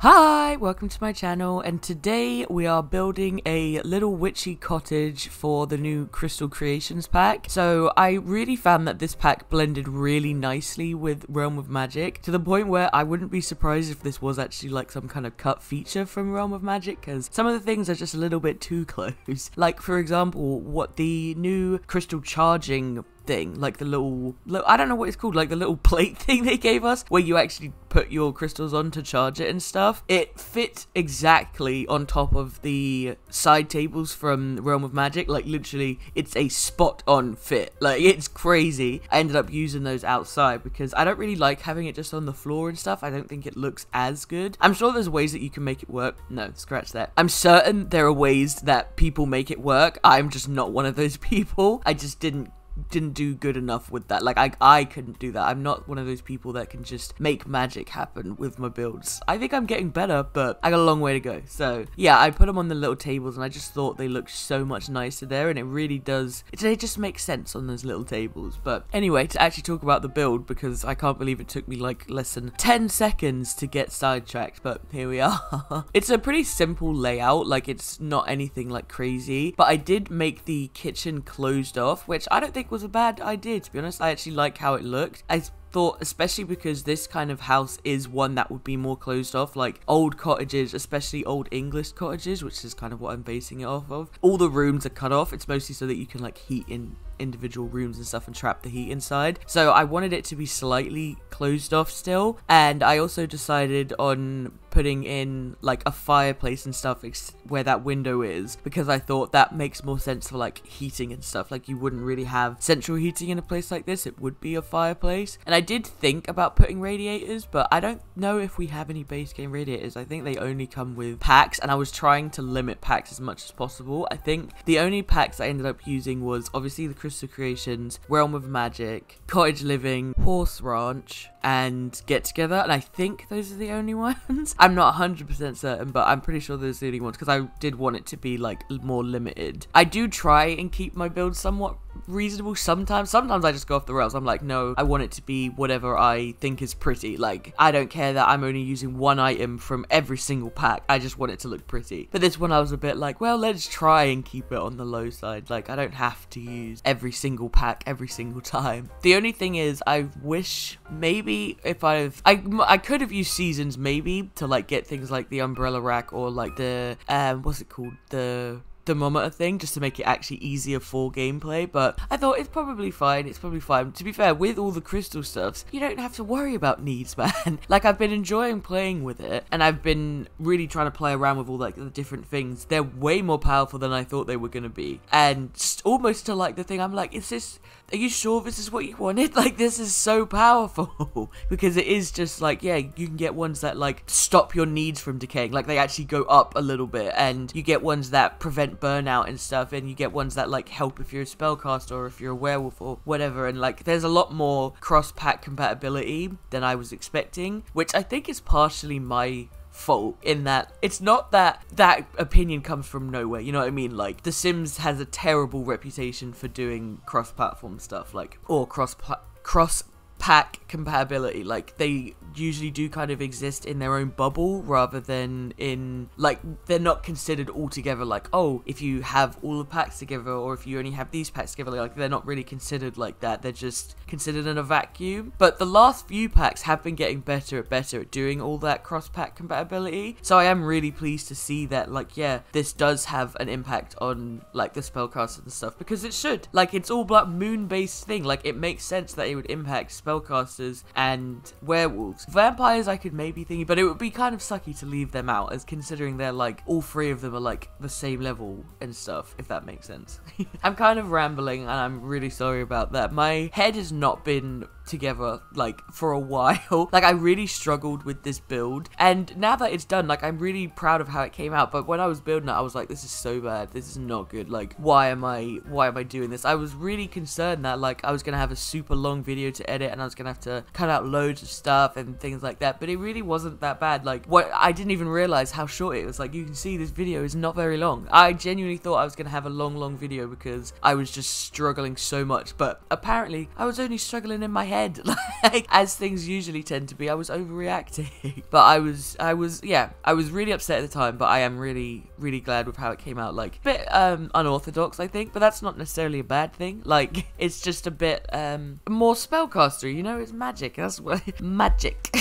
Hi, welcome to my channel, and today we are building a little witchy cottage for the new Crystal Creations pack. So I really found that this pack blended really nicely with Realm of Magic, to the point where I wouldn't be surprised if this was actually like some kind of cut feature from Realm of Magic, because some of the things are just a little bit too close. Like, for example, what the new crystal charging thing, like the little, I don't know what it's called, like the little plate thing they gave us where you actually put your crystals on to charge it and stuff. It fit exactly on top of the side tables from Realm of Magic. Like, literally, it's a spot on fit. Like, it's crazy. I ended up using those outside because I don't really like having it just on the floor and stuff. I don't think it looks as good. I'm sure there's ways that you can make it work. No, scratch that. I'm certain there are ways that people make it work. I'm just not one of those people. I just didn't do good enough with that. Like, I couldn't do that. I'm not one of those people that can just make magic happen with my builds. I think I'm getting better, but I got a long way to go. So yeah, I put them on the little tables and I just thought they looked so much nicer there, and it really does, it just makes sense on those little tables. But anyway, to actually talk about the build, because I can't believe it took me like less than 10 seconds to get sidetracked, but here we are. It's a pretty simple layout, like it's not anything like crazy, but I did make the kitchen closed off, which I don't think was a bad idea, to be honest. I actually like how it looked. I thought, especially because this kind of house is one that would be more closed off, like old cottages, especially old English cottages, which is kind of what I'm basing it off of. All the rooms are cut off. It's mostly so that you can like heat in individual rooms and stuff and trap the heat inside. So I wanted it to be slightly closed off still, and I also decided on putting in like a fireplace and stuff where that window is, because I thought that makes more sense for like heating and stuff. Like, you wouldn't really have central heating in a place like this. It would be a fireplace. And I did think about putting radiators, but I don't know if we have any base game radiators. I think they only come with packs, and I was trying to limit packs as much as possible. I think the only packs I ended up using was obviously the Crystal Creations, Realm of Magic, Cottage Living, Horse Ranch, and Get Together, and I think those are the only ones. I'm not 100% certain, but I'm pretty sure those are the only ones, because I did want it to be like more limited. I do try and keep my build somewhat reasonable sometimes. I just go off the rails. I'm like, no, I want it to be whatever I think is pretty. Like, I don't care that I'm only using one item from every single pack. I just want it to look pretty. But this one I was a bit like, well, let's try and keep it on the low side. Like, I don't have to use every single pack every single time. The only thing is, I wish maybe if I could have used seasons maybe to like get things like the umbrella rack or like the what's it called, the thermometer thing, just to make it actually easier for gameplay. But I thought it's probably fine. To be fair, with all the crystal stuffs, you don't have to worry about needs, man. Like, I've been enjoying playing with it, and I've been really trying to play around with all like the different things. They're way more powerful than I thought they were gonna be, and almost to like the thing, I'm like, are you sure this is what you wanted? Like, this is so powerful. Because it is just like, yeah, you can get ones that like stop your needs from decaying, like they actually go up a little bit, and you get ones that prevent burnout and stuff, and you get ones that like help if you're a spellcaster or if you're a werewolf or whatever. And like, there's a lot more cross-pack compatibility than I was expecting, which I think is partially my fault, in that it's not that opinion comes from nowhere, you know what I mean? Like, The Sims has a terrible reputation for doing cross-platform stuff, like, or cross-pack compatibility. Like, they usually do kind of exist in their own bubble, rather than in, like, they're not considered all together, like, oh, if you have all the packs together, or if you only have these packs together, like, they're not really considered like that. They're just considered in a vacuum. But the last few packs have been getting better at doing all that cross-pack compatibility, so I am really pleased to see that, like, yeah, this does have an impact on, like, the spellcasters and stuff, because it should. Like, it's all like moon-based thing. Like, it makes sense that it would impact spellcasters and werewolves. Vampires I could maybe think, but it would be kind of sucky to leave them out, as considering they're like, all three of them are like the same level and stuff, if that makes sense. I'm kind of rambling, and I'm really sorry about that. My head has not been together like for a while. Like, I really struggled with this build, and now that it's done, like, I'm really proud of how it came out. But when I was building it, I was like, this is so bad, this is not good. Like, why am I doing this? I was really concerned that like I was gonna have a super long video to edit, and I was gonna have to cut out loads of stuff, and and things like that, but it really wasn't that bad. Like, what I didn't even realize how short it was. Like, you can see this video is not very long. I genuinely thought I was gonna have a long video because I was just struggling so much, but apparently I was only struggling in my head, like, as things usually tend to be. I was overreacting. But I was really upset at the time, but I am really glad with how it came out. Like, a bit unorthodox, I think, but that's not necessarily a bad thing. Like, it's just a bit more spellcaster, you know? It's magic. That's what magic.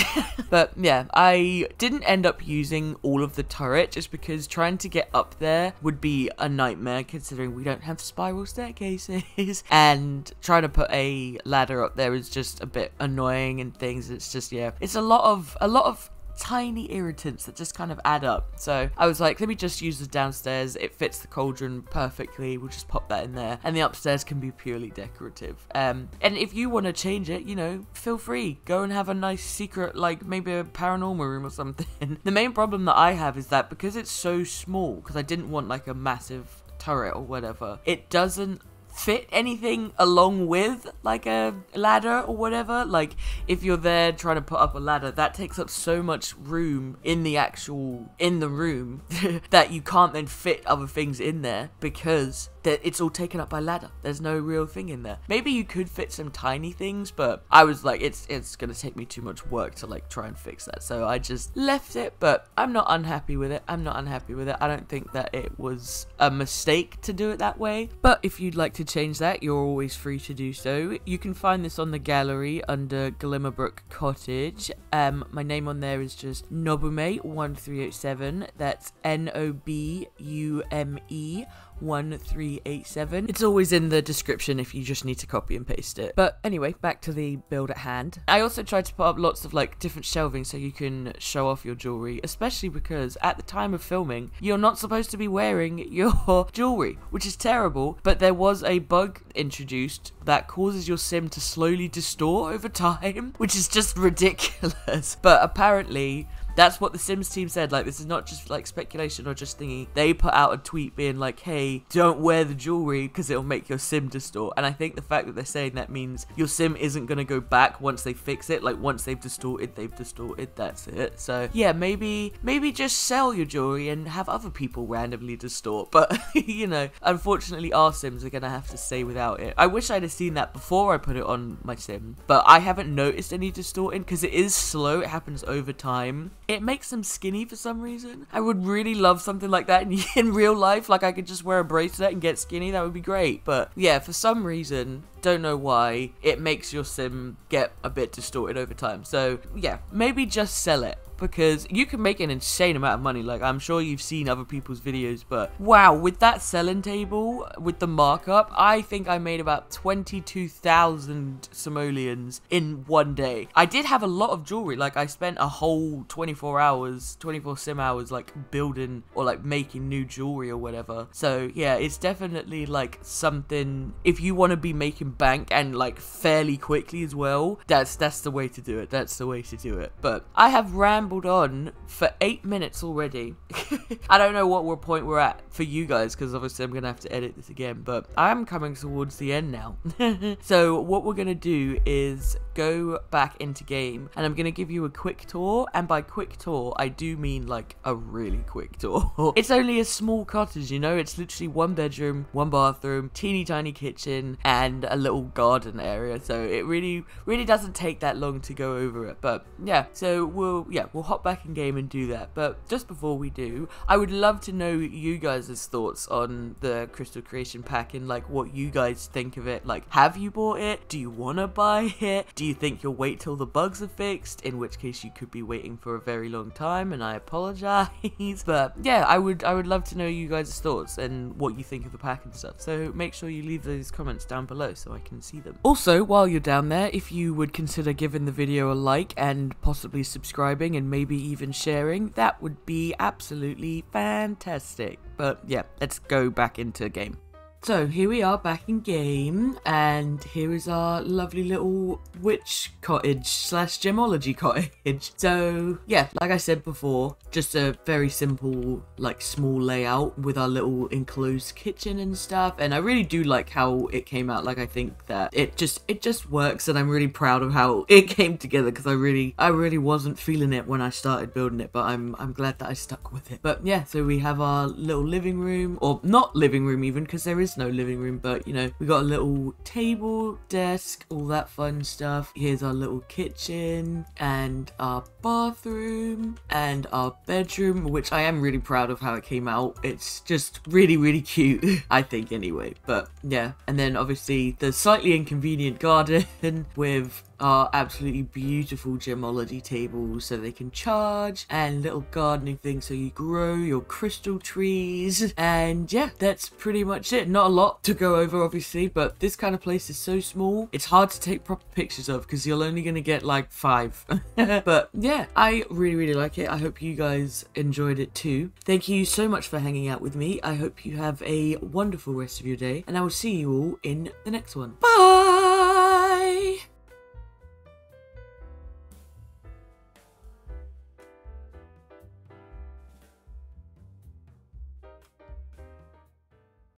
But yeah, I didn't end up using all of the turret just because trying to get up there would be a nightmare, considering we don't have spiral staircases, and trying to put a ladder up there is just a bit annoying and things. It's just, yeah, it's a lot of tiny irritants that just kind of add up. So I was like, let me just use the downstairs. It fits the cauldron perfectly. We'll just pop that in there, and the upstairs can be purely decorative. And if you want to change it, you know, feel free. Go and have a nice secret, like maybe a paranormal room or something. The main problem that I have is that because it's so small, because I didn't want like a massive turret or whatever, it doesn't fit anything along with like a ladder or whatever. Like, if you're there trying to put up a ladder, that takes up so much room in the room that you can't then fit other things in there because it's all taken up by ladder. There's no real thing in there. Maybe you could fit some tiny things, but I was like, it's gonna take me too much work to like try and fix that, so I just left it. But I'm not unhappy with it. I don't think that it was a mistake to do it that way, but if you'd like to change that, you're always free to do so. You can find this on the gallery under Glimmerbrook Cottage. My name on there is just Nobume1387. That's Nobume 1387. It's always in the description if you just need to copy and paste it. But anyway, back to the build at hand. I also tried to put up lots of like different shelving so you can show off your jewelry, especially because at the time of filming, you're not supposed to be wearing your jewelry, which is terrible. But there was a bug introduced that causes your sim to slowly distort over time, which is just ridiculous. But apparently that's what the Sims team said. Like, this is not just like speculation or just thingy. They put out a tweet being like, hey, don't wear the jewelry because it'll make your sim distort. And I think the fact that they're saying that means your sim isn't going to go back once they fix it. Like, once they've distorted, that's it. So yeah, maybe just sell your jewelry and have other people randomly distort. But you know, unfortunately our sims are going to have to stay without it. I wish I'd have seen that before I put it on my sim, but I haven't noticed any distorting because it is slow. It happens over time. It makes them skinny for some reason. I would really love something like that in real life. Like, I could just wear a bracelet and get skinny. That would be great. But yeah, for some reason, don't know why, it makes your sim get a bit distorted over time. So yeah, maybe just sell it, because you can make an insane amount of money. Like, I'm sure you've seen other people's videos, but wow, with that selling table, with the markup, I think I made about 22,000 simoleons in one day. I did have a lot of jewelry. Like, I spent a whole 24 sim hours, like, building or like making new jewelry or whatever. So yeah, it's definitely like something, if you want to be making bank and like fairly quickly as well, that's the way to do it. But I have rambled on for 8 minutes already. I don't know what point we're at for you guys, because obviously I'm gonna have to edit this again, but I'm coming towards the end now. So what we're gonna do is go back into game, and I'm gonna give you a quick tour, and by quick tour I do mean like a really quick tour. It's only a small cottage, you know. It's literally 1 bedroom, 1 bathroom, teeny tiny kitchen, and a little garden area, so it really doesn't take that long to go over it. But yeah, so we'll hop back in game and do that. But just before we do, I would love to know you guys' thoughts on the Crystal Creation Pack and like what you guys think of it. Like, have you bought it? Do you want to buy it? Do you think you'll wait till the bugs are fixed? In which case you could be waiting for a very long time, and I apologize. But yeah, I would love to know you guys' thoughts and what you think of the pack and stuff. So make sure you leave those comments down below so I can see them. Also, while you're down there, if you would consider giving the video a like and possibly subscribing and maybe even sharing, that would be absolutely fantastic. But yeah, let's go back into game. So here we are back in game, and here is our lovely little witch cottage slash gemology cottage. So yeah, like I said before, just a very simple, like small layout with our little enclosed kitchen and stuff. And I really do like how it came out. Like I think that it just works, and I'm really proud of how it came together, because I really wasn't feeling it when I started building it, but I'm glad that I stuck with it. But yeah, so we have our little living room, or not living room even, because there is no living room, but you know, we got a little table, desk, all that fun stuff. Here's our little kitchen and our bathroom and our bedroom, which I am really proud of how it came out. It's just really cute, I think anyway. But yeah, and then obviously the slightly inconvenient garden with our absolutely beautiful gemology tables so they can charge, and little gardening things so you grow your crystal trees. And yeah, that's pretty much it. Not a lot to go over obviously, but this kind of place is so small, it's hard to take proper pictures of because you're only gonna get like 5. But yeah, I really like it. I hope you guys enjoyed it too. Thank you so much for hanging out with me. I hope you have a wonderful rest of your day, and I will see you all in the next one. Bye!